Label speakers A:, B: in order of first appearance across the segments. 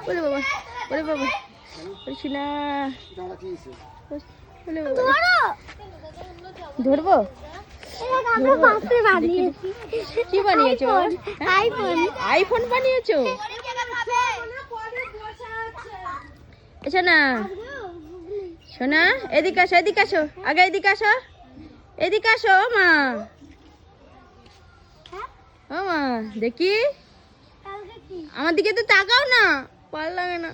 A: ওরে বাবা ওরে বাবা ওরে শোনা ধরবো কি বানিয়েছো? আইফোন বানিয়েছো? শোনা শোনা এদিকে আসো এদিকে আসো আগে এদিকে আসো এদিকে আসো মা ও মা দেখি আমার দিকে তো তাকাও না ভালো লাগে না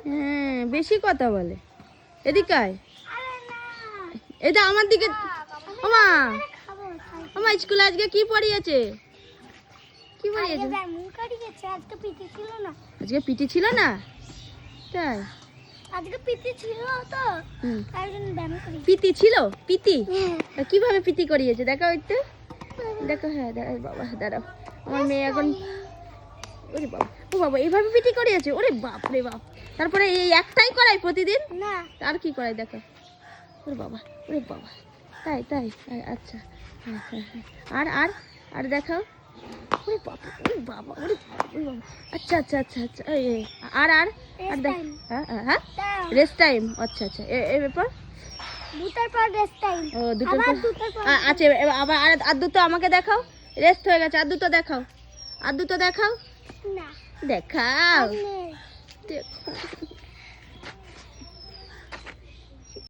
A: হ্যাঁ বেশি কথা বলে এদিকে আয় এটা আমার দিকে ওমা ওমা স্কুলে আজকে কি পড়িয়েছে কি পড়িয়েছে আজকে পিটি ছিল না তাই
B: আজকে পিটি ছিল তো তাই জন্য ব্যায়াম করি
A: পিটি ছিল পিটি কিভাবে পিটি করিয়েছে দেখো একটু দেখো হ্যাঁ দাঁড়াও বাবা দাঁড়াও আমার মেয়ে এখন ওরে বাবা ও বাবা এইভাবে পিটি করিয়েছে ওরে বাপ রে বাপ তারপরে এই একটাই করাই প্রতিদিন
B: না
A: আর কি করাই দেখো ওরে বাবা তাই তাই আচ্ছা হ্যাঁ হ্যাঁ হ্যাঁ আর আর আর দেখাও ওরে বাবা ওরে বাবা ওরে বাবা আচ্ছা আচ্ছা আচ্ছা আচ্ছা এই আর আর আর দেখ হ্যাঁ হ্যাঁ রেস্ট টাইম আচ্ছা আচ্ছা এই ব্যাপার
B: দুটোর পর রেস্ট টাইম
A: ও দুটোর পর
B: পর
A: আচ্ছা আবার আর দুটো আমাকে দেখাও রেস্ট হয়ে গেছে আর দুটো দেখাও
B: না
A: দেখাও
B: নেই।
A: দেখো